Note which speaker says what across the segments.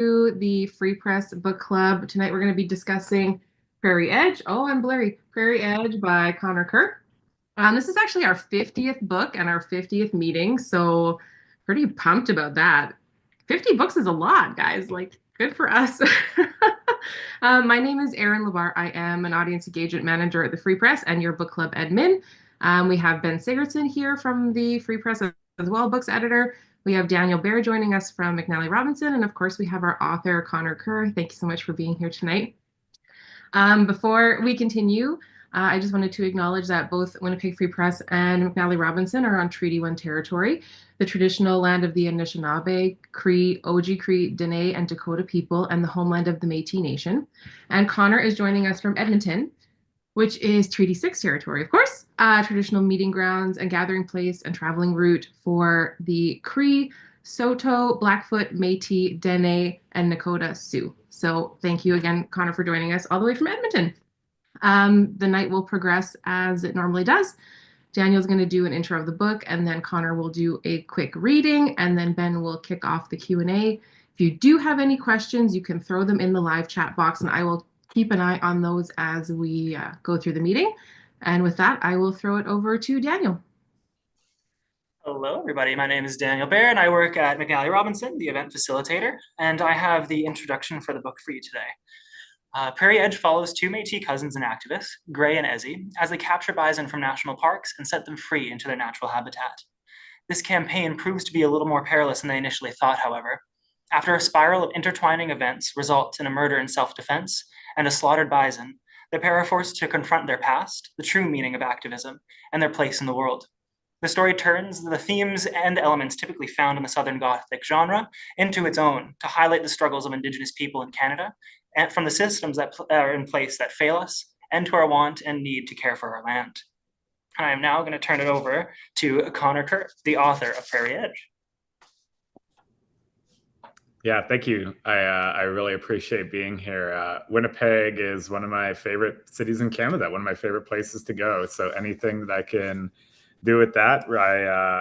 Speaker 1: to the Free Press Book Club. Tonight we're going to be discussing Prairie Edge. Oh, I'm blurry. Prairie Edge by Conor Kerr. This is actually our 50th book and our 50th meeting, so pretty pumped about that. 50 books is a lot, guys. Like, good for us. My name is Erin Lebar. I am an audience engagement manager at the Free Press and your book club admin. We have Ben Sigurdson here from the Free Press as well, books editor. We have Daniel Bear joining us from McNally Robinson. And of course, we have our author, Conor Kerr. Thank you so much for being here tonight. Before we continue, I just wanted to acknowledge that both Winnipeg Free Press and McNally Robinson are on Treaty 1 territory, the traditional land of the Anishinaabe, Cree, Oji-Cree, Dene, and Dakota people, and the homeland of the Métis Nation. And Conor is joining us from Edmonton, which is Treaty 6 territory, of course, traditional meeting grounds and gathering place and traveling route for the Cree, Saulteaux, Blackfoot, Métis, Dene, and Nakota Sioux. So thank you again, Conor, for joining us all the way from Edmonton. The night will progress as it normally does. Daniel's going to do an intro of the book, and then Conor will do a quick reading, and then Ben will kick off the Q&A. If you do have any questions, you can throw them in the live chat box, and I will keep an eye on those as we go through the meeting. And with that, I will throw it over to Daniel.
Speaker 2: Hello, everybody. My name is Daniel Bear, and I work at McNally Robinson, the event facilitator, and I have the introduction for the book for you today. Prairie Edge follows two Métis cousins and activists, Gray and Ezzy, as they capture bison from national parks and set them free into their natural habitat. This campaign proves to be a little more perilous than they initially thought, however. After a spiral of intertwining events results in a murder in self-defense and a slaughtered bison, the pair are forced to confront their past, the true meaning of activism, and their place in the world. The story turns the themes and elements typically found in the Southern Gothic genre into its own to highlight the struggles of Indigenous people in Canada and from the systems that are in place that fail us and to our want and need to care for our land. I am now going to turn it over to Conor Kerr, the author of Prairie Edge.
Speaker 3: Yeah, thank you. I really appreciate being here. Winnipeg is one of my favorite cities in Canada, one of my favorite places to go. So anything that I can do with that,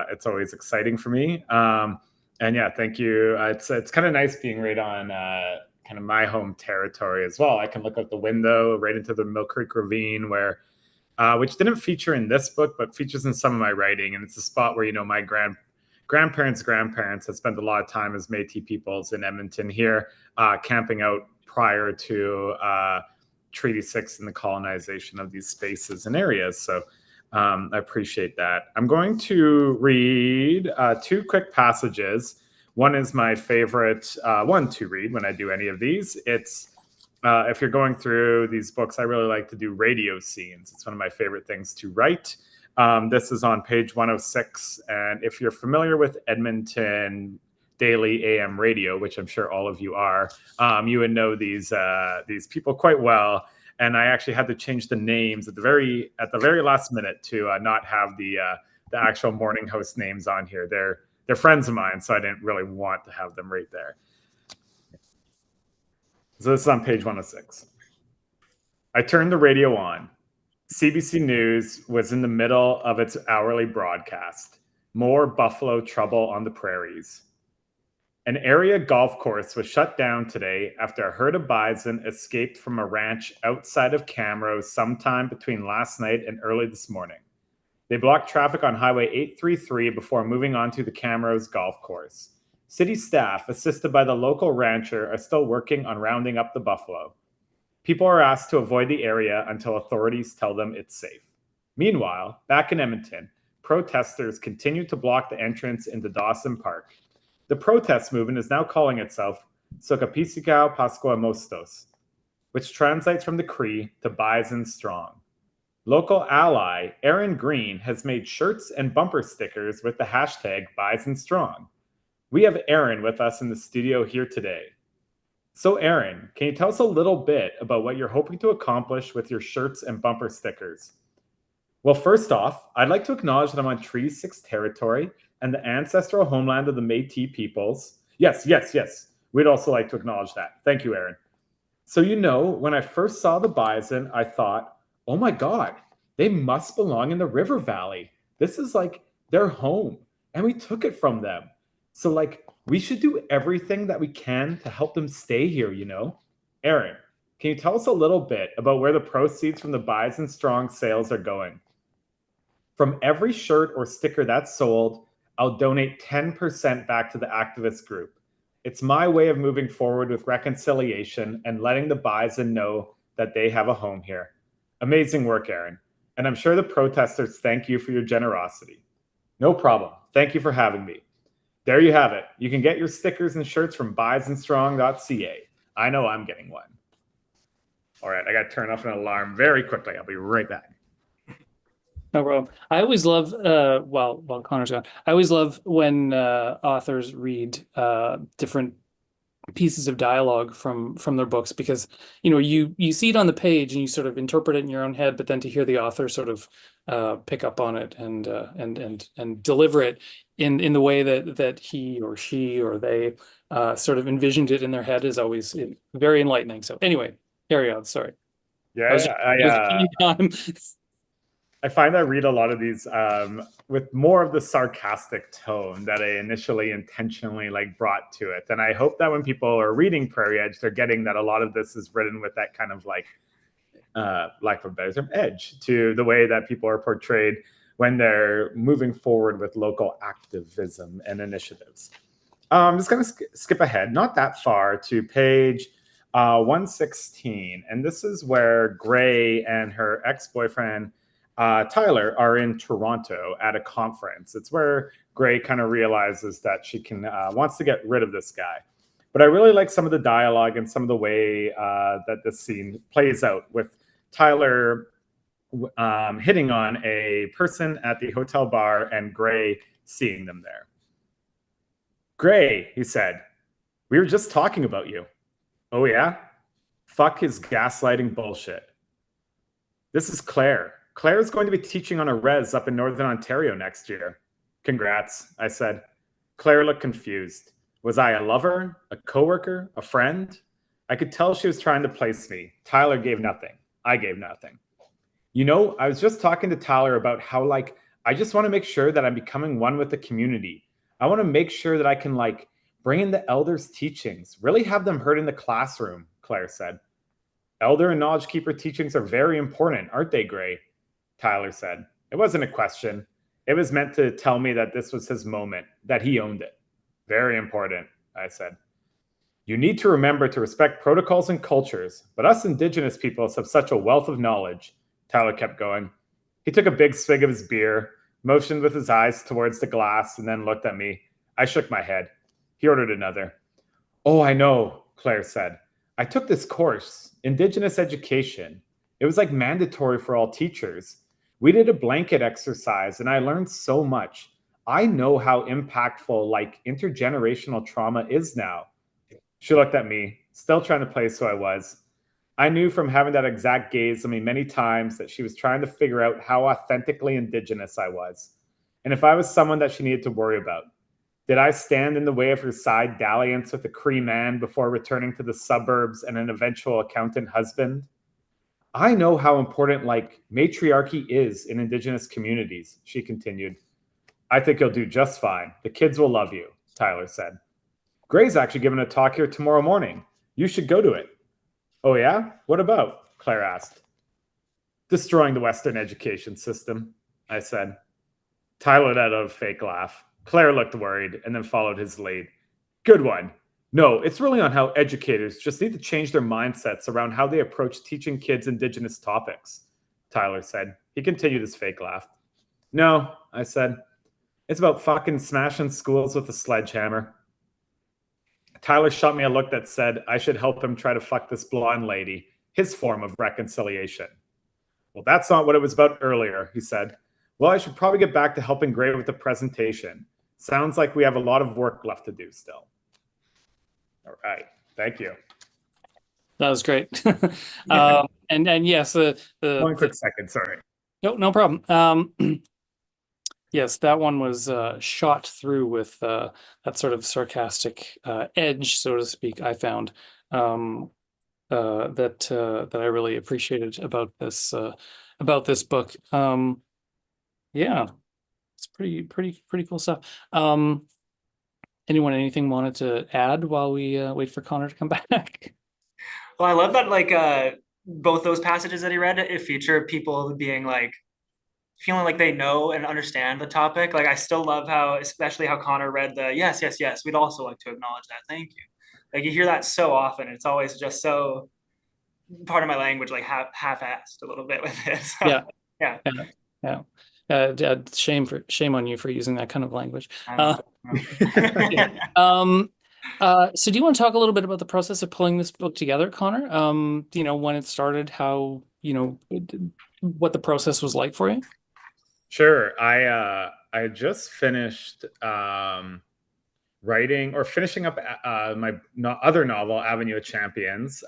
Speaker 3: it's always exciting for me. And yeah, thank you. It's kind of nice being right on kind of my home territory as well. I can look out the window right into the Mill Creek Ravine, where which didn't feature in this book, but features in some of my writing. And it's a spot where, you know, my grandparents had spent a lot of time as Métis peoples in Edmonton here, camping out prior to Treaty 6 and the colonization of these spaces and areas. So I appreciate that. I'm going to read two quick passages. One is my favorite one to read when I do any of these. It's if you're going through these books, I really like to do radio scenes. It's one of my favorite things to write. This is on page 106. And if you're familiar with Edmonton Daily AM radio, which I'm sure all of you are, you would know these people quite well. And I actually had to change the names at the very last minute to not have the actual morning host names on here. They're friends of mine, so I didn't really want to have them right there. So this is on page 106. I turned the radio on. CBC News was in the middle of its hourly broadcast. More buffalo trouble on the prairies. An area golf course was shut down today after a herd of bison escaped from a ranch outside of Camrose sometime between last night and early this morning. They blocked traffic on Highway 833 before moving on to the Camrose golf course. City staff, assisted by the local rancher, are still working on rounding up the buffalo. People are asked to avoid the area until authorities tell them it's safe. Meanwhile, back in Edmonton, protesters continue to block the entrance into Dawson Park. The protest movement is now calling itself Sokapisikau Pasqua Mostos, which translates from the Cree to Bison Strong. Local ally Erin Green has made shirts and bumper stickers with the hashtag Bison Strong. We have Erin with us in the studio here today. So Erin, can you tell us a little bit about what you're hoping to accomplish with your shirts and bumper stickers? Well, first off, I'd like to acknowledge that I'm on Treaty 6 territory and the ancestral homeland of the Métis peoples. Yes. We'd also like to acknowledge that. Thank you, Erin. So, you know, when I first saw the bison, I thought, oh my God, they must belong in the river valley. This is like their home. And we took it from them. So like We should do everything that we can to help them stay here, you know? Erin, can you tell us a little bit about where the proceeds from the Buys and Strong sales are going? From every shirt or sticker that's sold, I'll donate 10% back to the activist group. It's my way of moving forward with reconciliation and letting the Bison know that they have a home here. Amazing work, Erin. And I'm sure the protesters thank you for your generosity. No problem. Thank you for having me. There you have it. You can get your stickers and shirts from buysandstrong.ca. I know I'm getting one. All right, I got to turn off an alarm very quickly. I'll be right back.
Speaker 4: No problem. I always love, while Connor's gone, I always love when authors read different pieces of dialogue from their books, because you see it on the page and you sort of interpret it in your own head, but then to hear the author sort of pick up on it and deliver it in the way that he or she or they sort of envisioned it in their head is always very enlightening. So anyway, carry on. Sorry.
Speaker 3: I find I read a lot of these with more of the sarcastic tone that I initially intentionally brought to it. And I hope that when people are reading Prairie Edge, they're getting that a lot of this is written with that kind of lack of a better term, edge to the way that people are portrayed when they're moving forward with local activism and initiatives. I'm just going to skip ahead, not that far, to page 116. And this is where Gray and her ex-boyfriend, Tyler, are in Toronto at a conference. It's where Gray kind of realizes that she wants to get rid of this guy. But I really like some of the dialogue and some of the way that this scene plays out, with Tyler hitting on a person at the hotel bar and Gray seeing them there. Gray, he said, we were just talking about you. Oh yeah? Fuck his gaslighting bullshit. This is Claire. Claire's going to be teaching on a res up in Northern Ontario next year. Congrats, I said. Claire looked confused. Was I a lover, a coworker, a friend? I could tell she was trying to place me. Tyler gave nothing. I gave nothing. I was just talking to Tyler about how, I just want to make sure that I'm becoming one with the community. I want to make sure that I can, bring in the elders' teachings, really have them heard in the classroom, Claire said. Elder and Knowledge Keeper teachings are very important, aren't they, Gray? Tyler said. It wasn't a question. It was meant to tell me that this was his moment, that he owned it. Very important, I said. You need to remember to respect protocols and cultures, but us Indigenous peoples have such a wealth of knowledge. Tyler kept going. He took a big swig of his beer, motioned with his eyes towards the glass, and then looked at me. I shook my head. He ordered another. Oh, I know, Claire said. I took this course, Indigenous Education. It was mandatory for all teachers. We did a blanket exercise and I learned so much. I know how impactful intergenerational trauma is now. She looked at me, still trying to place who I was. I knew from having that exact gaze on me many times that she was trying to figure out how authentically Indigenous I was, and if I was someone that she needed to worry about. Did I stand in the way of her side dalliance with a Cree man before returning to the suburbs and an eventual accountant husband? I know how important matriarchy is in Indigenous communities, she continued. I think you'll do just fine. The kids will love you, Tyler said. Gray's actually giving a talk here tomorrow morning. You should go to it. Oh yeah? What about? Claire asked. Destroying the Western education system, I said. Tyler let out a fake laugh. Claire looked worried and then followed his lead. Good one. No, it's really on how educators just need to change their mindsets around how they approach teaching kids Indigenous topics, Tyler said. He continued his fake laugh. No, I said. It's about fucking smashing schools with a sledgehammer. Tyler shot me a look that said I should help him try to fuck this blonde lady, his form of reconciliation. Well, that's not what it was about earlier, he said. Well, I should probably get back to helping Gray with the presentation. Sounds like we have a lot of work left to do still. All right. Thank you.
Speaker 4: That was great. And yes,
Speaker 3: one quick second. Sorry.
Speaker 4: No problem. Yes, that one was shot through with that sort of sarcastic edge, so to speak. I found that I really appreciated about this book. Yeah, it's pretty cool stuff. anything wanted to add while we wait for Conor to come back?
Speaker 2: Well, I love that both those passages that he read, it feature people being like feeling like they know and understand the topic. Like I still love how, especially how Conor read the yes, yes, yes. We'd also like to acknowledge that. Thank you. Like you hear that so often. It's always just so part of my language, like half-assed a little bit with it. So,
Speaker 4: Yeah.
Speaker 2: yeah.
Speaker 4: Yeah. Shame on you for using that kind of language.
Speaker 2: I don't
Speaker 4: Yeah.
Speaker 2: know.
Speaker 4: So do you want to talk a little bit about the process of pulling this book together, Conor? When it started, how, what the process was like for you?
Speaker 3: Sure. I just finished writing or finishing up my other novel, Avenue of Champions.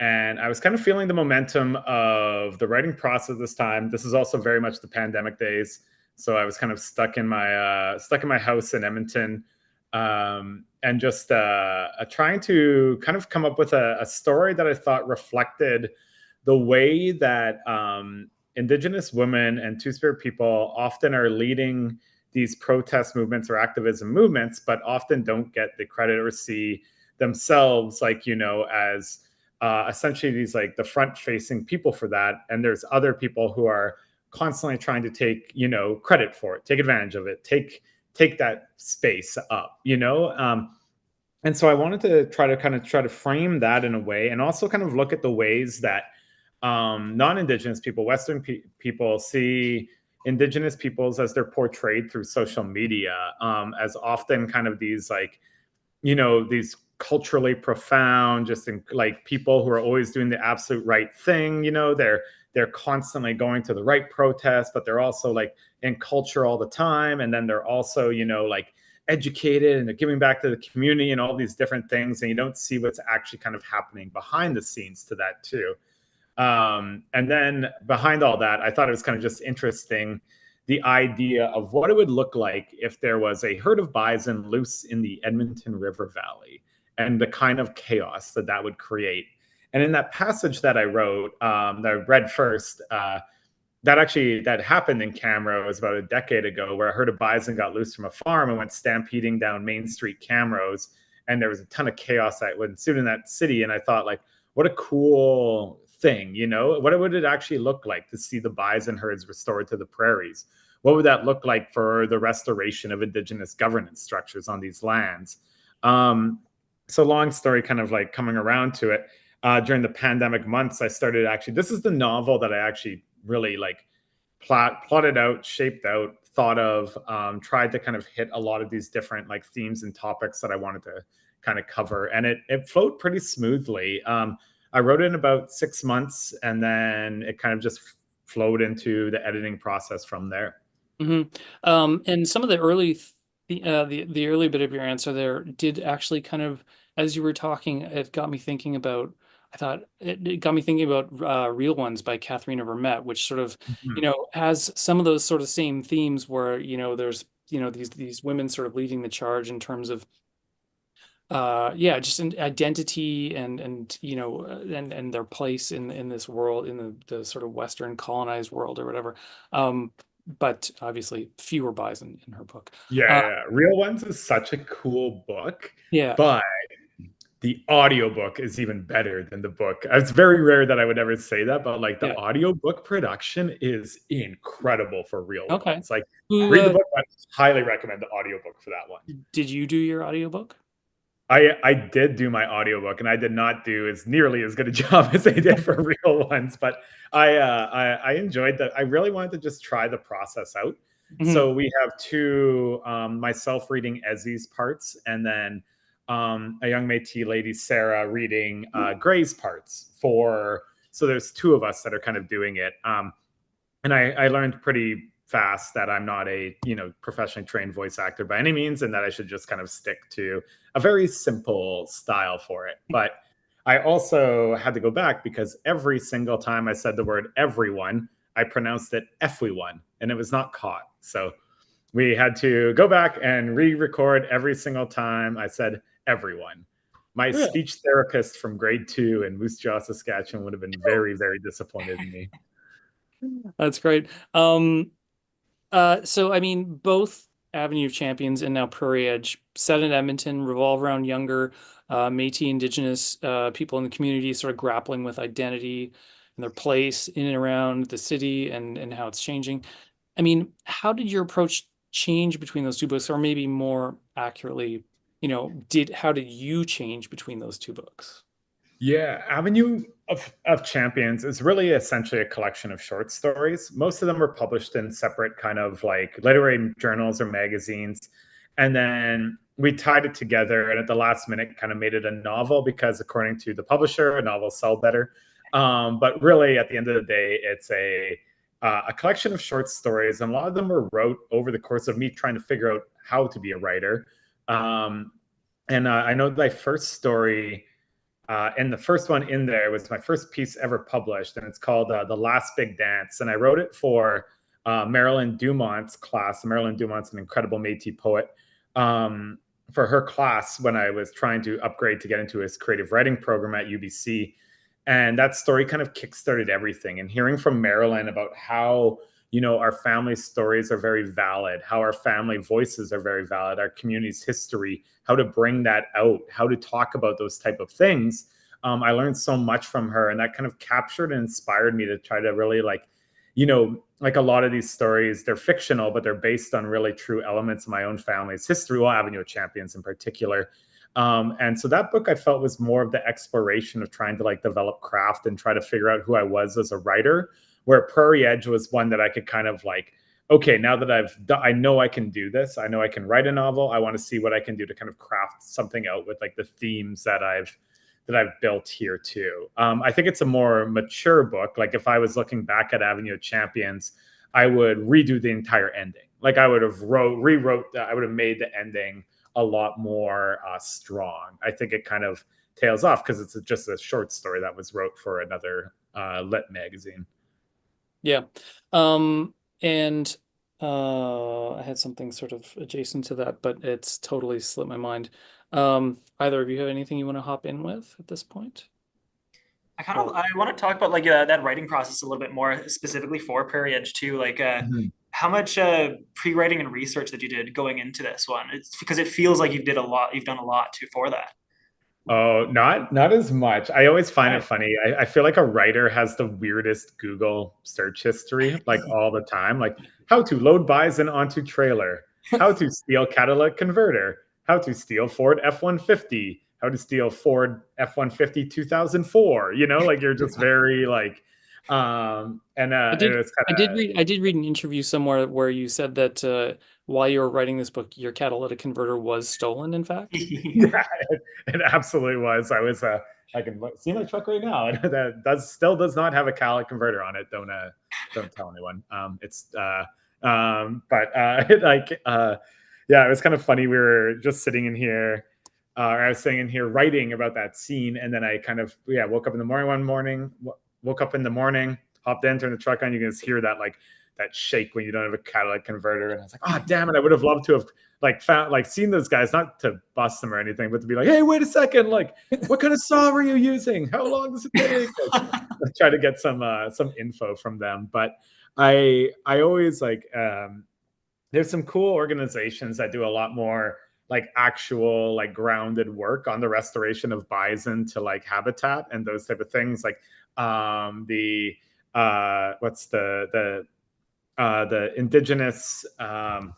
Speaker 3: And I was kind of feeling the momentum of the writing process this time. This is also very much the pandemic days, so I was kind of stuck in my house in Edmonton, and just trying to kind of come up with a story that I thought reflected the way that Indigenous women and Two-Spirit people often are leading these protest movements or activism movements, but often don't get the credit or see themselves as essentially these like the front-facing people for that. And there's other people who are constantly trying to take credit for it, take advantage of it, take that space up. And so I wanted to try to frame that in a way, and also kind of look at the ways that non-Indigenous people, Western people, see Indigenous peoples as they're portrayed through social media, as often kind of these these culturally profound, like people who are always doing the absolute right thing. They're constantly going to the right protest, but they're also like in culture all the time, and then they're also like educated and they're giving back to the community and all these different things, and you don't see what's actually kind of happening behind the scenes to that too. And then behind all that, I thought it was kind of just interesting, the idea of what it would look like if there was a herd of bison loose in the Edmonton River Valley, and the kind of chaos that would create. And in that passage that I wrote, that I read first, that happened in Camrose. It was about a decade ago, where a herd of bison got loose from a farm and went stampeding down Main Street, Camrose, and there was a ton of chaos that ensued in that city. And I thought, like, what a cool thing, what would it actually look like to see the bison herds restored to the prairies? What would that look like for the restoration of Indigenous governance structures on these lands? So long story kind of like coming around to it, during the pandemic months, I started this is the novel that I actually really like plotted out, shaped out, thought of, tried to kind of hit a lot of these different like themes and topics that I wanted to kind of cover. And it flowed pretty smoothly. I wrote it in about 6 months, and then it kind of just flowed into the editing process from there.
Speaker 4: Mm-hmm. And some of the early, the early bit of your answer there did actually kind of, as you were talking, it got me thinking about. I thought it got me thinking about Real Ones by Katharina Vermette, which sort of,
Speaker 3: Mm-hmm.
Speaker 4: has some of those sort of same themes where there's these women sort of leading the charge in terms of just an identity and their place in this world, in the sort of Western colonized world or whatever. But obviously fewer bison in her book.
Speaker 3: Yeah. Real Ones is such a cool book.
Speaker 4: Yeah.
Speaker 3: But the audiobook is even better than the book. It's very rare that I would ever say that, but like the audiobook production is incredible for Real Ones. Like, read the book, but I highly recommend the audiobook for that one.
Speaker 4: Did you do your audiobook?
Speaker 3: I did do my audiobook, and I did not do as nearly as good a job as they did for Real Ones, but I enjoyed that. I really wanted to just try the process out.
Speaker 4: Mm-hmm.
Speaker 3: So we have two, myself reading Ezzy's parts, and then a young Métis lady, Sarah, reading Gray's parts. So there's two of us that are kind of doing it. And I learned pretty fast that I'm not a professionally trained voice actor by any means, and that I should just kind of stick to a very simple style for it. But I also had to go back, because every single time I said the word everyone, I pronounced it everyone, and it was not caught. So we had to go back and re-record every single time I said everyone. My speech therapist from grade 2 in Moose Jaw, Saskatchewan would have been very, very disappointed in me.
Speaker 4: That's great. So I mean, both Avenue of Champions and now Prairie Edge, set in Edmonton, revolve around younger Métis Indigenous people in the community, sort of grappling with identity and their place in and around the city and how it's changing. I mean, how did your approach change between those two books, or maybe more accurately, how did you change between those two books?
Speaker 3: Yeah, Avenue of Champions is really essentially a collection of short stories. Most of them were published in separate kind of like literary journals or magazines. And then we tied it together and at the last minute kind of made it a novel because according to the publisher, novels sell better. But really at the end of the day, it's a collection of short stories. And a lot of them were wrote over the course of me trying to figure out how to be a writer. And I know my first story, and the first one in there was my first piece ever published, and it's called The Last Big Dance. And I wrote it for Marilyn Dumont's class. Marilyn Dumont's an incredible Métis poet. For her class when I was trying to upgrade to get into his creative writing program at UBC. And that story kind of kickstarted everything. And hearing from Marilyn about how, our family stories are very valid, how our family voices are very valid, our community's history, how to bring that out, how to talk about those type of things. I learned so much from her, and that kind of captured and inspired me to try to really like a lot of these stories, they're fictional, but they're based on really true elements of my own family's history, well, Avenue of Champions in particular. And so that book I felt was more of the exploration of trying to like develop craft and try to figure out who I was as a writer, where Prairie Edge was one that I could kind of like, okay, now that I know I can do this, I know I can write a novel. I want to see what I can do to kind of craft something out with like the themes that I've built here too. I think it's a more mature book. Like if I was looking back at Avenue of Champions, I would redo the entire ending. Like I would have I would have made the ending a lot more strong. I think it kind of tails off because it's just a short story that was wrote for another lit magazine.
Speaker 4: Yeah. And I had something sort of adjacent to that, but it's totally slipped my mind. Either of you have anything you want to hop in with at this point?
Speaker 2: I want to talk about like that writing process a little bit more specifically for Prairie Edge too. Like how much pre-writing and research that you did going into this one? It's because it feels like you've done a lot too for that.
Speaker 3: Oh, not as much. I always find it funny. I feel like a writer has the weirdest Google search history, like all the time. Like how to load bison onto trailer, how to steal catalytic converter, how to steal Ford F-150, how to steal Ford F-150 2004. Like you're just very like,
Speaker 4: I did read an interview somewhere where you said that while you were writing this book, your catalytic converter was stolen, in fact.
Speaker 3: Yeah, it absolutely was. I can see my truck right now. That still does not have a catalytic converter on it. Don't tell anyone. Yeah, it was kind of funny. We were just sitting in here. I was sitting in here writing about that scene, and then I kind of woke up in the morning one morning. Woke up in the morning, hopped in, turned the truck on. You can just hear that that shake when you don't have a catalytic converter. And I was like, oh damn it! I would have loved to have seen those guys, not to bust them or anything, but to be like, hey, wait a second, like what kind of saw were you using? How long does it take? Try to get some info from them. But I always there's some cool organizations that do a lot more like actual like grounded work on the restoration of bison to like habitat and those type of things. Like what's the indigenous I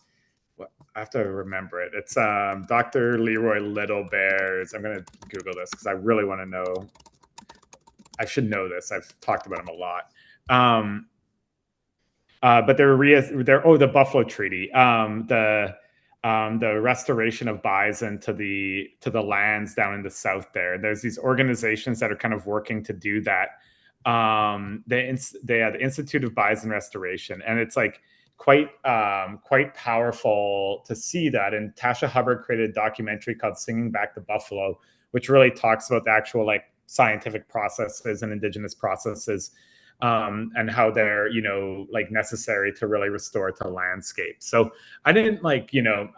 Speaker 3: have to remember it. It's Dr. Leroy Littlebear's. I'm gonna Google this because I really want to know. I should know this. I've talked about him a lot. But the Buffalo Treaty, the restoration of bison to the lands down in the south there. There's these organizations that are kind of working to do that. They have the Institute of Bison Restoration, and it's like quite powerful to see that. And Tasha Hubbard created a documentary called Singing Back to Buffalo, which really talks about the actual like scientific processes and indigenous processes, and how they're like necessary to really restore to landscape. So I didn't I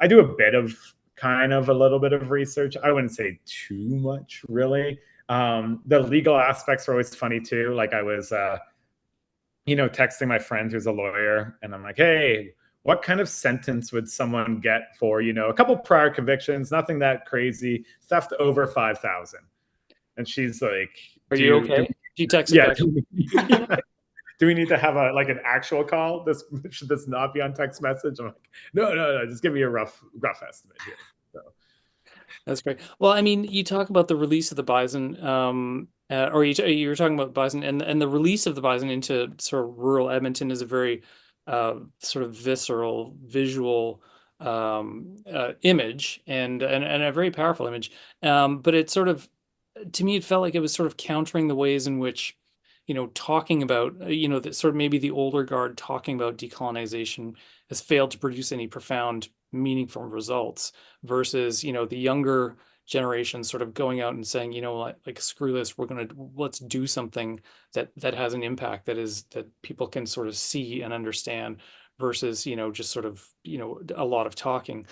Speaker 3: do a bit of kind of a little bit of research. I wouldn't say too much really. The legal aspects are always funny too. Like I was texting my friend who's a lawyer, and I'm like, hey, what kind of sentence would someone get for, a couple prior convictions, nothing that crazy, theft over 5,000? And she's like,
Speaker 4: Are you okay? Do you text it
Speaker 3: yeah,
Speaker 4: back?
Speaker 3: do we need to have an actual call? Should this not be on text message? I'm like, no, just give me a rough estimate here. So.
Speaker 4: That's great. Well, I mean, you talk about the release of the Bison, or you were talking about Bison, and the release of the Bison into sort of rural Edmonton is a very sort of visceral, visual image, and a very powerful image. But it sort of, to me, it felt like it was sort of countering the ways in which, talking about, that sort of maybe the older guard talking about decolonization has failed to produce any profound, meaningful results versus, the younger generation sort of going out and saying, like screw this, let's do something that has an impact that people can sort of see and understand versus, just sort of, a lot of talking.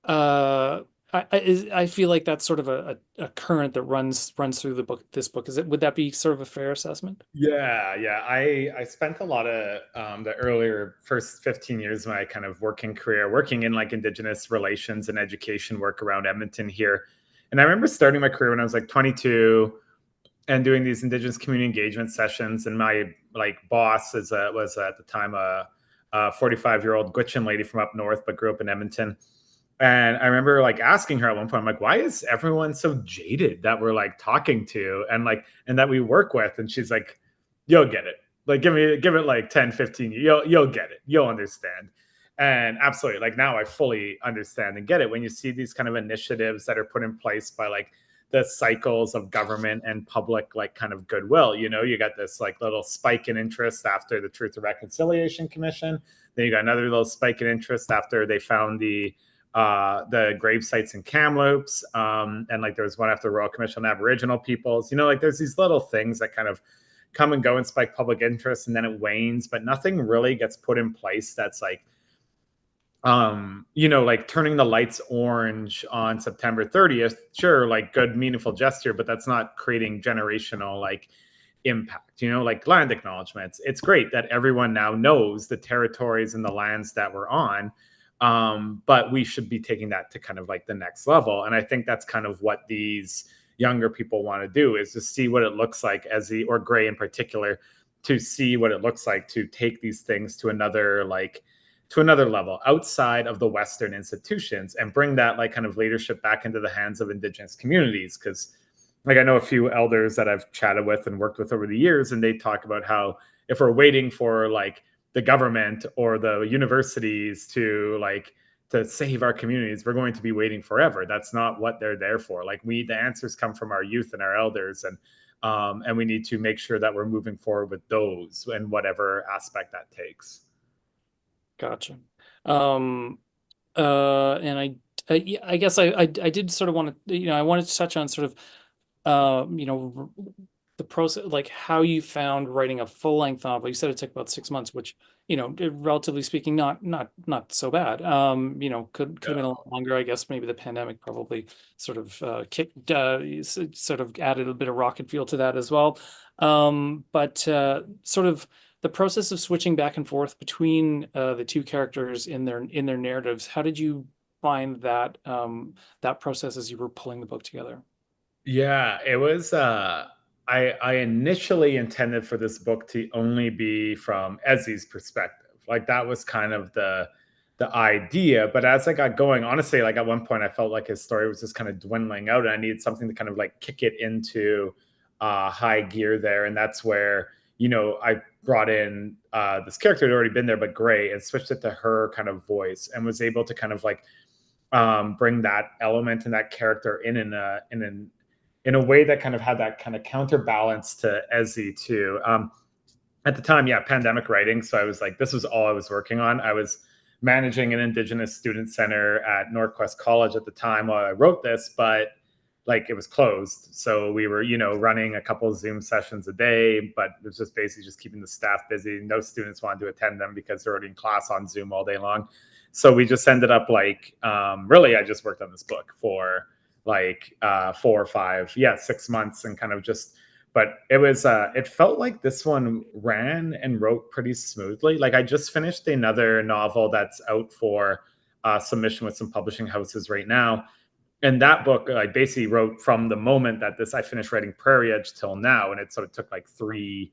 Speaker 4: Uh, I feel like that's sort of a current that runs through this book. Would that be sort of a fair assessment?
Speaker 3: Yeah. I spent a lot of the earlier first 15 years of my kind of working career working in like Indigenous relations and education work around Edmonton here. And I remember starting my career when I was like 22 and doing these Indigenous community engagement sessions. And my like boss was at the time a 45-year-old Gwich'in lady from up north, but grew up in Edmonton. And I remember like asking her at one point, I'm like, why is everyone so jaded that we're like talking to and that we work with? And she's like, you'll get it. Like, give it like 10, 15, you'll get it. You'll understand. And absolutely, like now I fully understand and get it when you see these kind of initiatives that are put in place by like the cycles of government and public like kind of goodwill. You got this like little spike in interest after the Truth and Reconciliation Commission. Then you got another little spike in interest after they found the grave sites in Kamloops, and like there was one after the Royal Commission on Aboriginal Peoples. Like there's these little things that kind of come and go and spike public interest, and then it wanes, but nothing really gets put in place that's like, like turning the lights orange on September 30th. Sure, like good, meaningful gesture, but that's not creating generational like impact. Like land acknowledgements. It's great that everyone now knows the territories and the lands that we're on. But we should be taking that to kind of like the next level. And I think that's kind of what these younger people want to do, is to see what it looks like or Gray in particular, to see what it looks like to take these things to another level outside of the Western institutions and bring that like kind of leadership back into the hands of Indigenous communities. Because like I know a few elders that I've chatted with and worked with over the years, and they talk about how if we're waiting for like the government or the universities to save our communities, we're going to be waiting forever. That's not what they're there for. Like the answers come from our youth and our elders, and we need to make sure that we're moving forward with those in whatever aspect that takes.
Speaker 4: Gotcha. And I guess I did sort of want to, I wanted to touch on sort of, the process, like how you found writing a full length novel. You said it took about 6 months, which, relatively speaking, not so bad. Could have been a lot longer. I guess maybe the pandemic probably sort of sort of added a bit of rocket fuel to that as well. But sort of the process of switching back and forth between the two characters in their narratives. How did you find that that process as you were pulling the book together?
Speaker 3: Yeah, it was. I initially intended for this book to only be from Ezzy's perspective. Like that was kind of the idea. But as I got going, honestly, like at one point I felt like his story was just kind of dwindling out, and I needed something to kind of like kick it into high gear there. And that's where, I brought in this character had already been there, but Gray, and switched it to her kind of voice, and was able to kind of like bring that element and that character in a way that kind of had that kind of counterbalance to Ezzy too. At the time, yeah, pandemic writing. So I was like, this was all I was working on. I was managing an Indigenous student center at Northwest College at the time while I wrote this, but like it was closed. So we were, running a couple of Zoom sessions a day, but it was just basically just keeping the staff busy. No students wanted to attend them because they're already in class on Zoom all day long. So we just ended up like, really, I just worked on this book for like 4 or 5, 6 months, and kind of just but it was it felt like this one ran and wrote pretty smoothly. Like I just finished another novel that's out for submission with some publishing houses right now, and that book I basically wrote from the moment that I finished writing Prairie Edge till now, and it sort of took like 3-4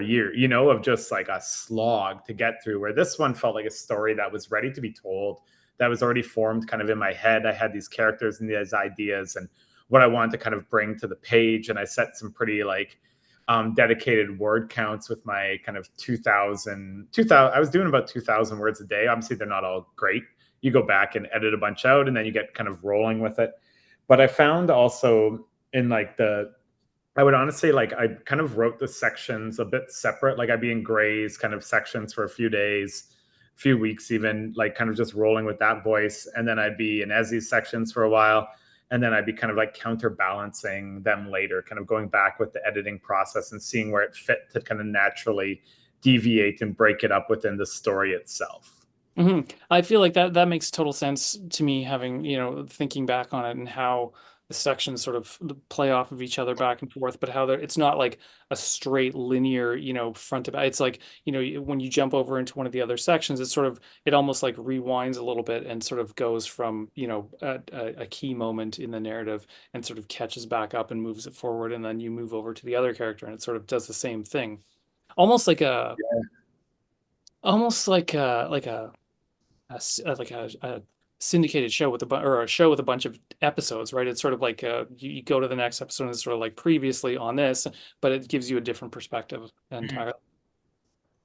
Speaker 3: years, you know, of just like a slog to get through. Where this one felt like a story that was ready to be told, that was already formed kind of in my head. I had these characters and these ideas and what I wanted to kind of bring to the page, and I set some pretty like dedicated word counts with my kind of 2000. I was doing about 2,000 words a day. Obviously, they're not all great. You go back and edit a bunch out, and then you get kind of rolling with it. But I found also in like I would honestly like I kind of wrote the sections a bit separate. Like I'd be in Gray's kind of sections for a few days, few weeks, even like kind of just rolling with that voice, and then I'd be in Ezzy's sections for a while. And then I'd be kind of like counterbalancing them later, kind of going back with the editing process and seeing where it fit to kind of naturally deviate and break it up within the story itself.
Speaker 4: Mm-hmm. I feel like that makes total sense to me, having, thinking back on it and how the sections sort of play off of each other back and forth, but how it's not like a straight linear, front to back. It's like, when you jump over into one of the other sections, it almost like rewinds a little bit and sort of goes from, a key moment in the narrative and sort of catches back up and moves it forward. And then you move over to the other character and it sort of does the same thing. Almost like a, almost like a syndicated show with a show with a bunch of episodes, right? It's sort of like you go to the next episode and it's sort of like previously on this, but it gives you a different perspective entirely.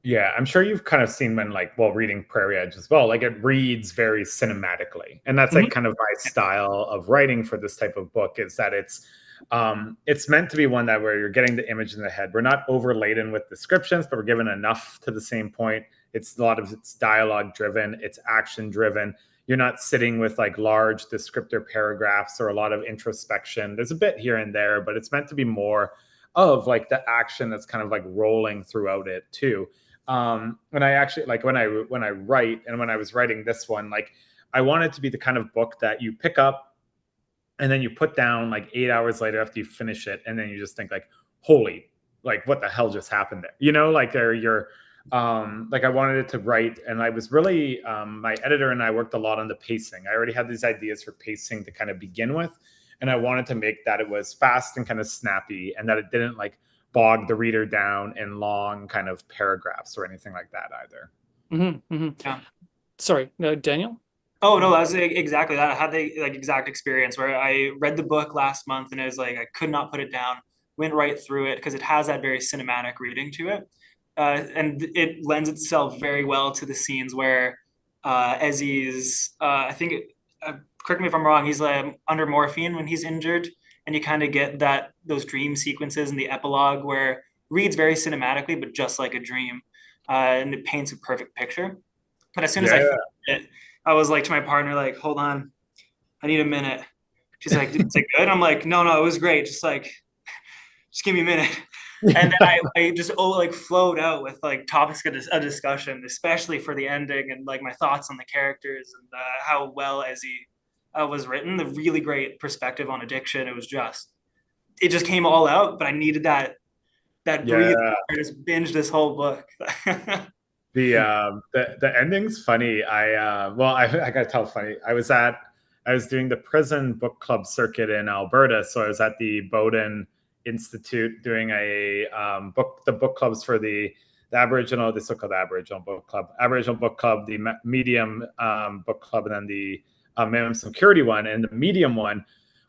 Speaker 3: Yeah, I'm sure you've kind of seen when reading Prairie Edge as well. Like it reads very cinematically, and that's like kind of my style of writing for this type of book. Is that it's meant to be one that where you're getting the image in the head. We're not overladen with descriptions, but we're given enough to the same point. It's a lot of it's dialogue driven, it's action driven. You're not sitting with like large descriptor paragraphs or a lot of introspection. There's a bit here and there, but it's meant to be more of like the action that's kind of like rolling throughout it too. When I actually like when I write, and when I was writing this one, like I want it to be the kind of book that you pick up and then you put down like 8 hours later after you finish it, and then you just think like, holy, like what the hell just happened there? Like I wanted it to write, and I was really my editor and I worked a lot on the pacing. I already had these ideas for pacing to kind of begin with, and I wanted to make that it was fast and kind of snappy, and that it didn't like bog the reader down in long kind of paragraphs or anything like that either.
Speaker 4: Mm-hmm, mm-hmm. Yeah. Sorry, Daniel?
Speaker 2: Oh, no, that was exactly that. I had the exact experience where I read the book last month and it was like I could not put it down, went right through it because it has that very cinematic reading to it. And it lends itself very well to the scenes where Ezzy's, I think, correct me if I'm wrong, he's under morphine when he's injured, and you kind of get those dream sequences in the epilogue where reads very cinematically, but just like a dream, and it paints a perfect picture. But as soon as I finished it, I was like to my partner, like, hold on, I need a minute. She's like, is it good? I'm like, no, it was great. Just give me a minute. And then I just flowed out with like topics of discussion, especially for the ending, and like my thoughts on the characters and how well Ezzy was written. The really great perspective on addiction. It just came all out, but I needed that breathe. I just binged this whole book.
Speaker 3: The ending's funny. I gotta tell funny. I was doing the prison book club circuit in Alberta, so I was at the Bowden Institute doing the book clubs for the Aboriginal, the so-called Aboriginal book club, the medium book club, and then the minimum security one. And the medium one,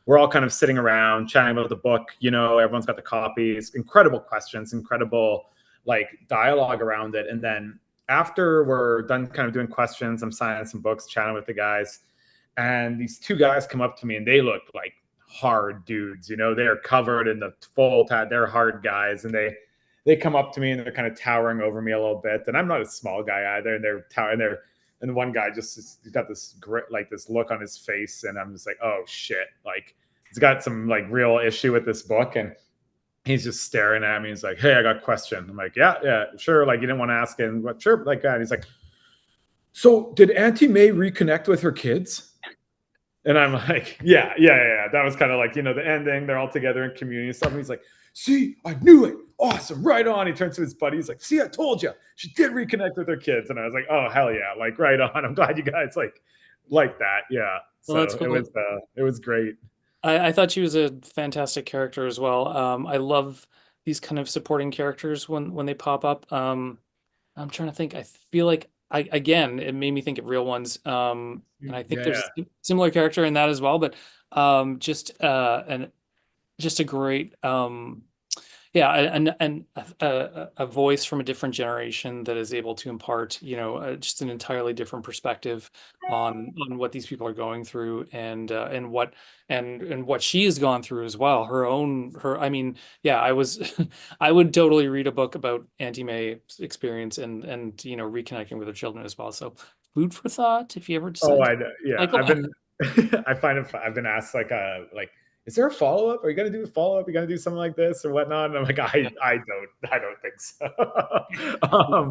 Speaker 3: we're all kind of sitting around chatting about the book. Everyone's got the copies, incredible questions, incredible like dialogue around it. And then after we're done kind of doing questions, I'm signing some books, chatting with the guys, and these two guys come up to me, and they look like hard dudes. They're covered in the full they're hard guys, and they come up to me and they're kind of towering over me a little bit, and I'm not a small guy either, and they're towering there. And one guy he's got this grit, like this look on his face, and I'm just like, oh shit, like he's got some like real issue with this book. And he's just staring at me. He's like, hey, I got a question. I'm like, yeah, sure. Like, you didn't want to ask it, but sure, like that. He's like, so did Auntie May reconnect with her kids? And I'm like, yeah. That was kind of like, the ending. They're all together in community and stuff. And he's like, see, I knew it. Awesome. Right on. He turns to his buddy. He's like, see, I told you. She did reconnect with her kids. And I was like, oh, hell yeah. Like, right on. I'm glad you guys like that. Yeah.
Speaker 4: Well, that's
Speaker 3: So
Speaker 4: cool.
Speaker 3: it was great.
Speaker 4: I thought she was a fantastic character as well. I love these kind of supporting characters when they pop up. I'm trying to think. I feel like again, it made me think of Real Ones. And I think there's a similar character in that as well, but just a great yeah, and a voice from a different generation that is able to impart, just an entirely different perspective on what these people are going through, and what she has gone through as well. I mean, yeah, I would totally read a book about Auntie May's experience and reconnecting with her children as well. So food for thought if you ever decide.
Speaker 3: Oh, I know. Yeah, I've been. I find it. I've been asked like, is there a follow up? Are you gonna do a follow up? Are you gonna do something like this or whatnot? And I'm like, I don't think so.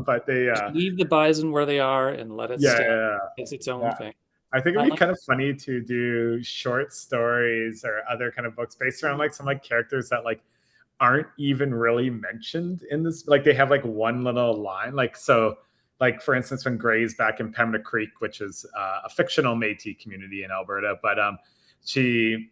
Speaker 3: But they
Speaker 4: leave the bison where they are and let it stand. It's its own thing.
Speaker 3: I think it'd be kind of funny to do short stories or other kind of books based around like some like characters that like aren't even really mentioned in this. Like they have like one little line. Like for instance, when Gray's back in Pembina Creek, which is a fictional Métis community in Alberta, but she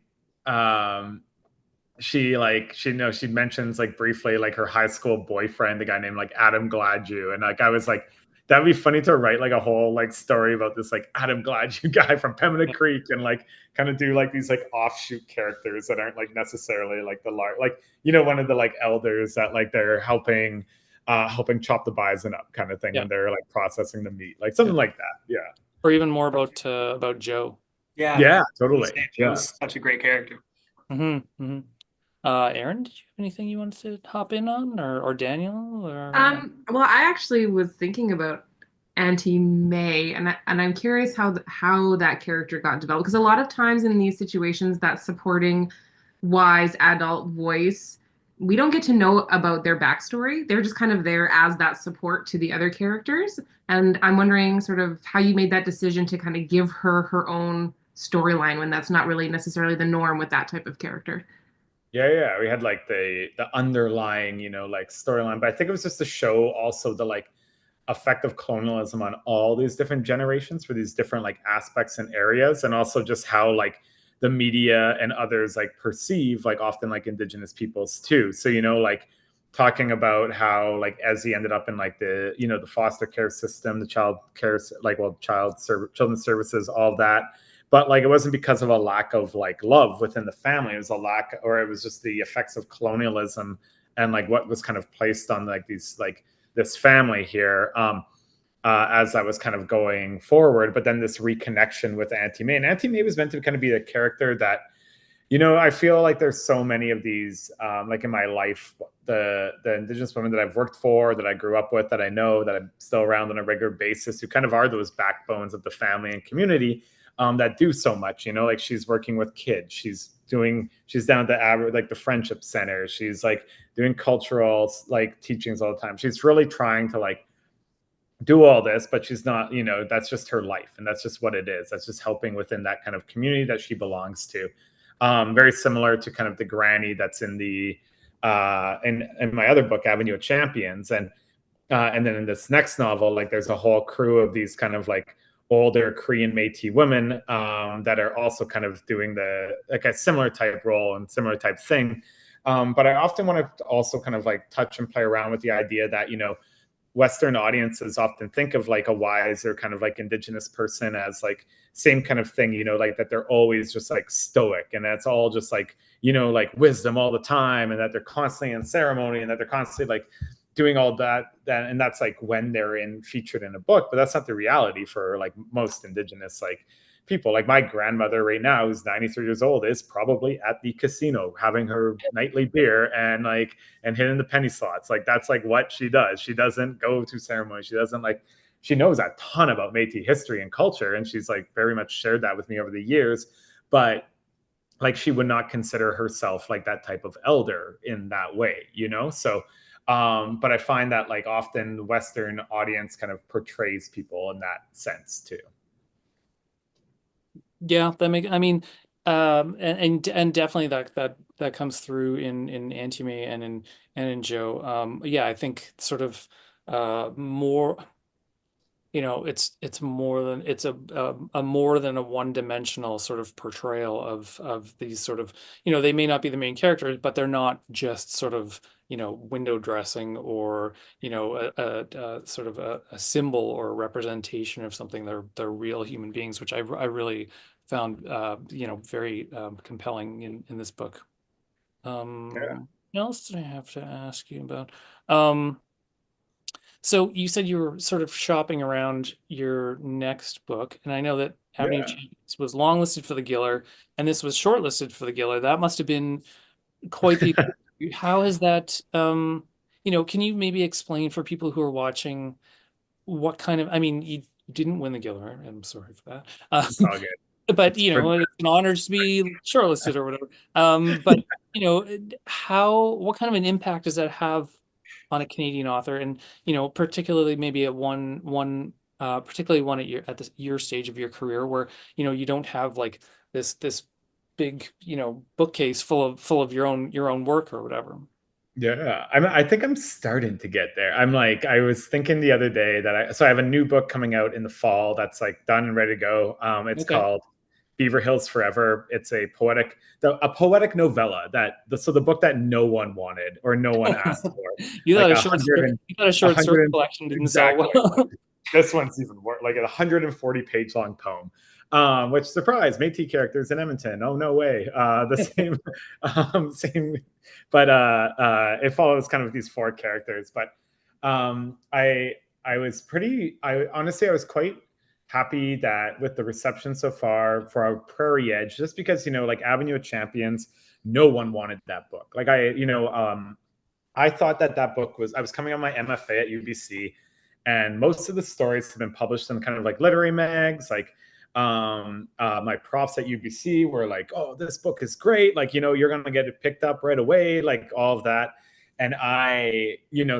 Speaker 3: mentions like briefly like her high school boyfriend, the guy named like Adam Gladue, and like I was like, that'd be funny to write like a whole like story about this like Adam Gladue guy from Pembina Creek, and like kind of do like these like offshoot characters that aren't like necessarily like the large, like one of the like elders that like they're helping chop the bison up kind of thing, and they're like processing the meat, like something like that. Yeah.
Speaker 4: Or even more about Joe.
Speaker 3: Yeah, totally.
Speaker 2: Joe's such a great character.
Speaker 4: Erin, did you have anything you wanted to hop in on, or Daniel? Or
Speaker 1: well, I actually was thinking about Auntie May, and I'm curious how that character got developed, because a lot of times in these situations, that supporting wise adult voice, we don't get to know about their backstory. They're just kind of there as that support to the other characters. And I'm wondering sort of how you made that decision to kind of give her own storyline when that's not really necessarily the norm with that type of character.
Speaker 3: Yeah. We had like the underlying, like storyline, but I think it was just to show also the like effect of colonialism on all these different generations for these different like aspects and areas, and also just how like the media and others like perceive like often like Indigenous peoples too. So like talking about how like Ezzy ended up in like the the foster care system, the child care, like children's services, all that. But like it wasn't because of a lack of like love within the family. It was a lack, or it was just the effects of colonialism and like what was kind of placed on like these like this family here as I was kind of going forward. But then this reconnection with Auntie May, and Auntie May was meant to kind of be the character that I feel like there's so many of these like in my life, the Indigenous women that I've worked for, that I grew up with, that I know, that I'm still around on a regular basis, who kind of are those backbones of the family and community. That do so much, like she's working with kids, she's down to like the friendship center, she's like doing cultural like teachings all the time, she's really trying to like do all this, but she's not, that's just her life, and that's just what it is, that's just helping within that kind of community that she belongs to. Very similar to kind of the granny that's in the in my other book, Avenue of Champions, and then in this next novel, like there's a whole crew of these kind of like older Korean Métis women that are also kind of doing like a similar type role and similar type thing. But I often want to also kind of like touch and play around with the idea that, Western audiences often think of like a wiser kind of like Indigenous person as like same kind of thing, like that they're always just like stoic, and that's all just like, like wisdom all the time, and that they're constantly in ceremony, and that they're constantly like doing all that, and that's like when they're featured in a book. But that's not the reality for like most Indigenous like people. Like my grandmother right now, who's 93 years old, is probably at the casino having her nightly beer and hitting the penny slots. Like that's like what she does. She doesn't go to ceremony. She doesn't she knows a ton about Métis history and culture, and she's like very much shared that with me over the years. But like she would not consider herself like that type of elder in that way, So but I find that like often the Western audience kind of portrays people in that sense too.
Speaker 4: Yeah, I mean, and definitely that comes through in Antime and in Joe. Yeah, I think sort of more, it's more than it's a more than a one-dimensional sort of portrayal of these sort of, they may not be the main characters, but they're not just sort of, window dressing or, a sort of a symbol or a representation of something. They're real human beings, which I really found very compelling in this book.
Speaker 3: Yeah.
Speaker 4: What else did I have to ask you about? Um, so you said you were sort of shopping around your next book, and I know that Avenue of
Speaker 3: Yeah.
Speaker 4: Champions was longlisted for the Giller, and this was shortlisted for the Giller. That must have been quite the. How has that? Can you maybe explain for people who are watching what kind of? I mean, you didn't win the Giller. I'm sorry for that.
Speaker 3: It's all good.
Speaker 4: But
Speaker 3: It's pretty.
Speaker 4: it's an honor to be shortlisted or whatever. But what kind of an impact does that have on a Canadian author, and particularly maybe at particularly one at your stage of your career where you don't have like this big bookcase full of your own work or whatever.
Speaker 3: Yeah, I think I'm starting to get there. I was thinking the other day that I have a new book coming out in the fall that's like done and ready to go. It's
Speaker 4: Okay.
Speaker 3: called Beaver Hills Forever. It's a poetic novella so the book that no one wanted or no one asked for.
Speaker 4: You
Speaker 3: Like
Speaker 4: thought a
Speaker 3: a
Speaker 4: short
Speaker 3: hundred
Speaker 4: story,
Speaker 3: and
Speaker 4: you thought a
Speaker 3: a
Speaker 4: short story
Speaker 3: hundred and
Speaker 4: collection didn't sell
Speaker 3: exactly.
Speaker 4: well.
Speaker 3: This one's even worse, like a 140-page long poem. Which surprise, Métis characters in Edmonton. Oh no way. The same, same, but it follows kind of these four characters. But I was pretty. I honestly I was quite happy that with the reception so far for our Prairie Edge, just because like Avenue of Champions, no one wanted that book. Like I thought that book was. I was coming on my MFA at UBC, and most of the stories have been published in kind of like literary mags. Like my profs at UBC were like, "Oh, this book is great. Like you're gonna get it picked up right away. Like all of that." And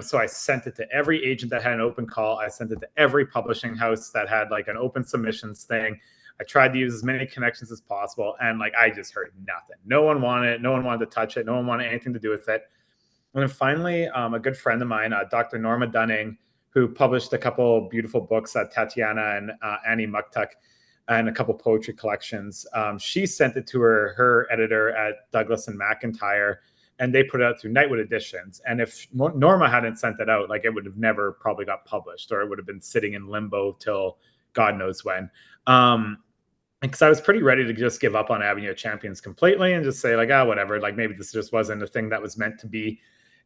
Speaker 3: so I sent it to every agent that had an open call. I sent it to every publishing house that had like an open submissions thing. I tried to use as many connections as possible, and like I just heard nothing. No one wanted it. No one wanted to touch it. No one wanted anything to do with it. And then finally, a good friend of mine, Dr. Norma Dunning, who published a couple beautiful books, Tatiana and Annie Muktuk, and a couple poetry collections. She sent it to her editor at Douglas and McIntyre, and they put it out through Nightwood Editions. And if Norma hadn't sent it out, like it would have never probably got published, or it would have been sitting in limbo till God knows when. Because I was pretty ready to just give up on Avenue of Champions completely and just say like, whatever, like maybe this just wasn't a thing that was meant to be.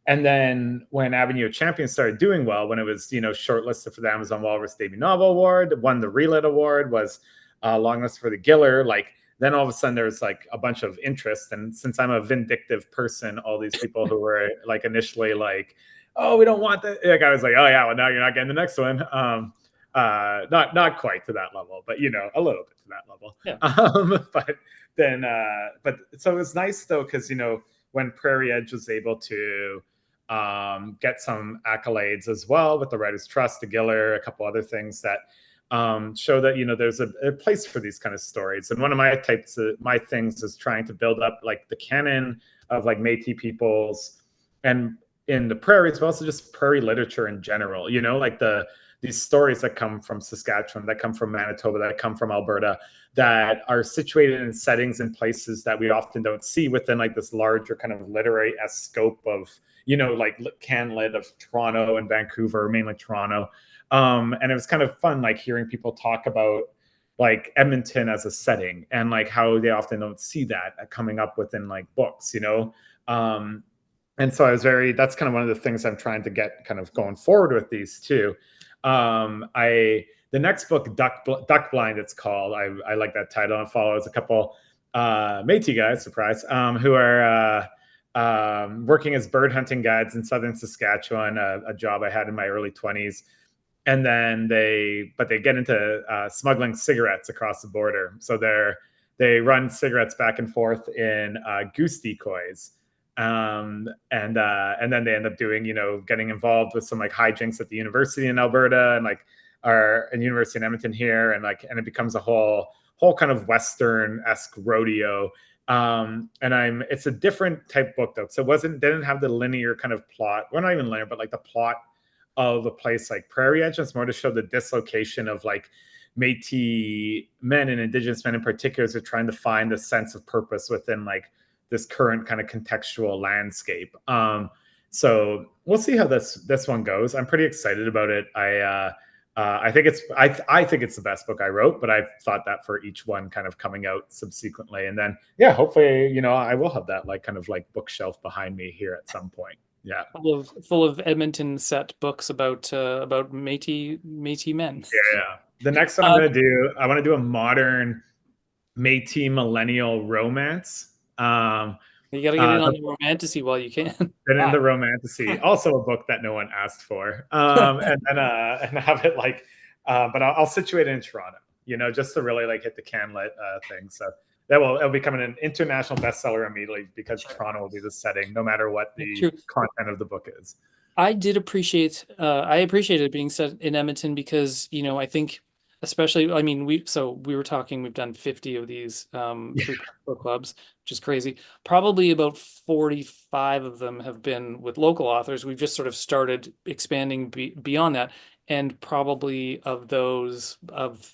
Speaker 3: And then when Avenue of Champions started doing well, when it was, shortlisted for the Amazon Walrus Debut Novel Award, won the Relit Award, was longlisted for the Giller, like then all of a sudden there's like a bunch of interest. And since I'm a vindictive person, all these people who were like initially like, oh, we don't want that. Like I was like, oh yeah, well now you're not getting the next one. Not quite to that level, but a little bit to that level.
Speaker 4: Yeah.
Speaker 3: But so it was nice though, because when Prairie Edge was able to get some accolades as well with the Writers Trust, the Giller, a couple other things that show that there's a place for these kind of stories. And one of my things is trying to build up like the canon of like Métis peoples and in the prairies, but also just prairie literature in general. Like these stories that come from Saskatchewan, that come from Manitoba, that come from Alberta, that are situated in settings and places that we often don't see within like this larger kind of literary scope of, like CanLit of Toronto and Vancouver, mainly Toronto. And it was kind of fun, like hearing people talk about like Edmonton as a setting and like how they often don't see that coming up within like books, and so that's kind of one of the things I'm trying to get kind of going forward with these too. The next book, Duck Blind, it's called. I like that title, and follows a couple Métis guys, surprise, who are working as bird hunting guides in southern Saskatchewan, a job I had in my early 20s. And then they get into smuggling cigarettes across the border. So they run cigarettes back and forth in goose decoys. And then they end up doing, getting involved with some like hijinks at the university in Alberta and like and University in Edmonton here, and it becomes a whole whole kind of Western-esque rodeo. And it's a different type book though. So didn't have the linear kind of plot. Well, not even linear, but like the plot of a place like Prairie Edge. It's more to show the dislocation of like Métis men and Indigenous men in particular as they're trying to find a sense of purpose within like this current kind of contextual landscape. So we'll see how this one goes. I'm pretty excited about it. I think it's the best book I wrote, but I've thought that for each one kind of coming out subsequently. And then, yeah, hopefully, I will have that like kind of like bookshelf behind me here at some point. Yeah.
Speaker 4: Full of Edmonton set books about Métis men.
Speaker 3: Yeah. The next one I want to do a modern Métis millennial romance.
Speaker 4: You got to get in on the romantasy while you can.
Speaker 3: Get in the romantasy. Also a book that no one asked for. And have it like, but I'll situate it in Toronto, just to really like hit the Canlit thing. So it'll become an international bestseller immediately because Toronto will be the setting, no matter what the content of the book is.
Speaker 4: I did appreciate it being set in Edmonton because, I think especially, I mean, we were talking, we've done 50 of these book clubs, which is crazy. Probably about 45 of them have been with local authors. We've just sort of started expanding beyond that. And probably of those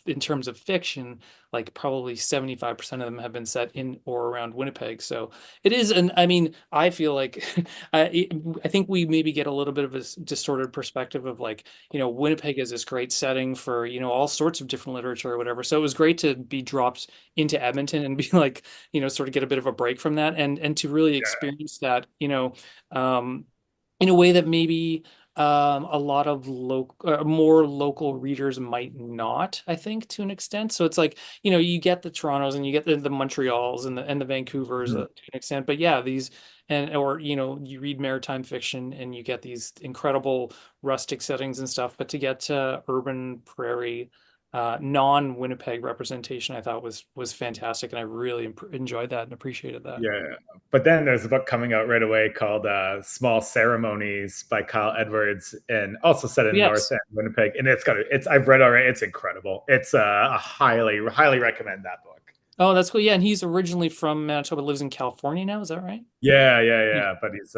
Speaker 4: in terms of fiction, like probably 75% of them have been set in or around Winnipeg. So it is, I feel like I think we maybe get a little bit of a distorted perspective of like, Winnipeg is this great setting for, all sorts of different literature or whatever. So it was great to be dropped into Edmonton and be like, sort of get a bit of a break from that and to really experience that, in a way that maybe a lot of more local readers might not, I think, to an extent. So it's like, you get the Torontos and you get the Montreals and the Vancouvers to an extent, but yeah, these or you read maritime fiction and you get these incredible rustic settings and stuff, but to get to urban prairie non-Winnipeg representation, I thought was fantastic, and I really enjoyed that and appreciated that.
Speaker 3: Yeah, but then there's a book coming out right away called Small Ceremonies by Kyle Edwards, and also set in North End, Winnipeg. And I've read already. It's incredible. It's I highly recommend that book.
Speaker 4: Oh, that's cool. Yeah, and he's originally from Manitoba, lives in California now. Is that right?
Speaker 3: Yeah. But he's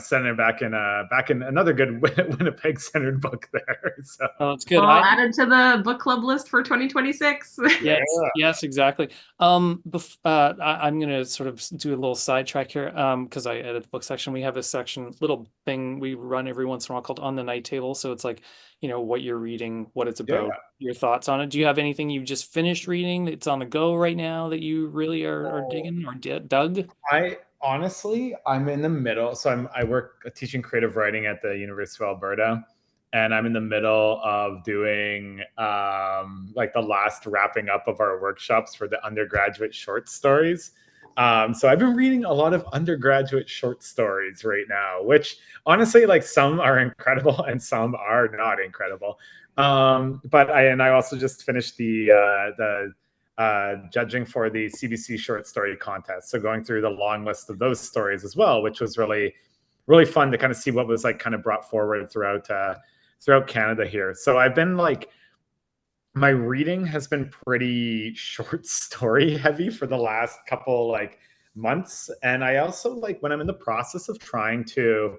Speaker 3: centered back in another good Winnipeg centered book there. So
Speaker 4: it's good.
Speaker 1: I'll add it to the book club list for 2026.
Speaker 4: Yes, exactly. I'm gonna sort of do a little sidetrack here because I edit the book section. We have a little thing we run every once in a while called On the Night Table. So it's like, what you're reading, what it's about, your thoughts on it. Do you have anything you just finished reading that's on the go right now that you really are digging or dug?
Speaker 3: I'm in the middle. So I work teaching creative writing at the University of Alberta, and I'm in the middle of doing like the last wrapping up of our workshops for the undergraduate short stories. So I've been reading a lot of undergraduate short stories right now, which honestly, like some are incredible and some are not incredible. But I also just finished the judging for the CBC short story contest. So going through the long list of those stories as well, which was really, really fun to kind of see what was like kind of brought forward throughout Canada here. So I've been like, my reading has been pretty short story heavy for the last couple like months. And I also like when I'm in the process of trying to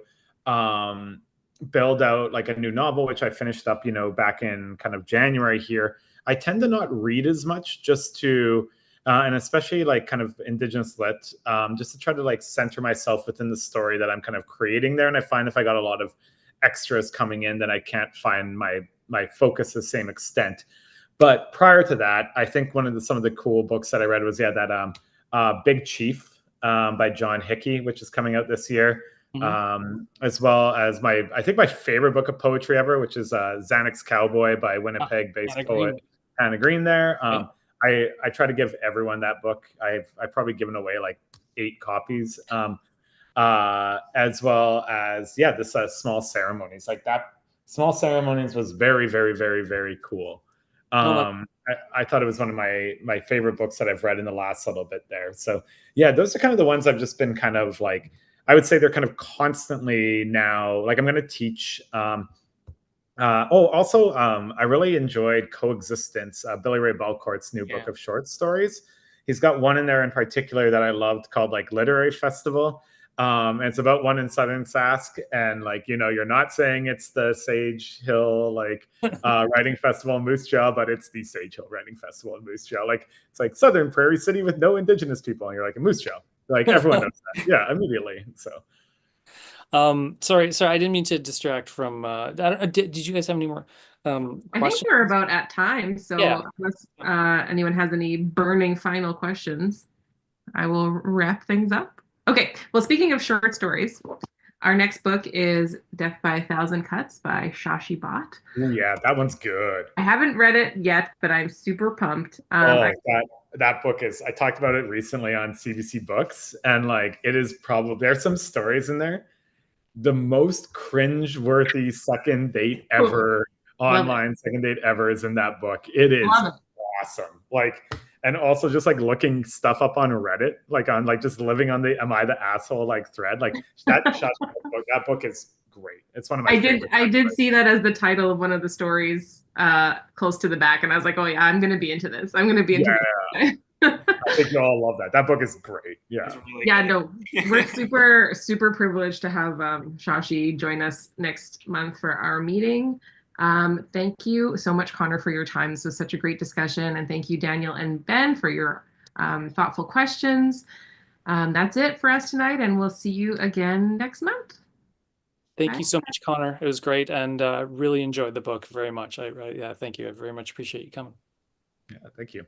Speaker 3: build out like a new novel, which I finished up, back in kind of January here, I tend to not read as much just to, and especially like kind of Indigenous lit, just to try to like center myself within the story that I'm kind of creating there. And I find if I got a lot of extras coming in, then I can't find my focus to the same extent. But prior to that, I think some of the cool books that I read was that Big Chief by John Hickey, which is coming out this year, as well as I think my favorite book of poetry ever, which is Xanax Cowboy by Winnipeg-based poet Hannah Green. There, I try to give everyone that book. I've probably given away like 8 copies, as well as this Small Ceremonies. Like that Small Ceremonies was very, very, very, very cool. I thought it was one of my favorite books that I've read in the last little bit there. So those are kind of the ones I've just been kind of like, I would say they're kind of constantly now, like I'm going to teach I really enjoyed Coexistence, Billy Ray Balcourt's new book of short stories. He's got one in there in particular that I loved called like Literary Festival. And it's about one in Southern Sask, and like, you know, you're not saying it's the Sage Hill writing festival in Moose Jaw, but it's the Sage Hill Writing Festival in Moose Jaw. Like, it's like Southern Prairie City with no Indigenous people, and you're like in Moose Jaw. Like, everyone knows that. Yeah, immediately. So
Speaker 4: sorry, I didn't mean to distract from did you guys have any more
Speaker 1: I think
Speaker 4: questions?
Speaker 1: we're about at time, so unless anyone has any burning final questions, I will wrap things up. Okay, well, speaking of short stories, our next book is Death by a Thousand Cuts by Shashi Bhatt.
Speaker 3: ooh, yeah, that one's good.
Speaker 1: I haven't read it yet, but I'm super pumped.
Speaker 3: That book is, I talked about it recently on CBC Books, and like, it is probably, there's some stories in there. The most cringe-worthy second date ever, online second date ever, is in that book. It is awesome. Like, and also just like looking stuff up on Reddit, like on like just living on the "Am I the Asshole" like thread, like that book. That book is great. It's one of my favorites.
Speaker 1: I did see that as the title of one of the stories close to the back, and I was like, oh yeah, I'm gonna be into this. I'm gonna be into this.
Speaker 3: I think you all love that. That book is great. Yeah.
Speaker 2: Really
Speaker 1: yeah, no, we're super privileged to have Shashi join us next month for our meeting. Thank you so much, Conor, for your time. This was such a great discussion. And thank you, Daniel and Ben, for your thoughtful questions. That's it for us tonight, and we'll see you again next month.
Speaker 4: Thank you so much, Conor. It was great, and really enjoyed the book very much. Yeah, thank you. I very much appreciate you coming.
Speaker 3: Yeah, thank you.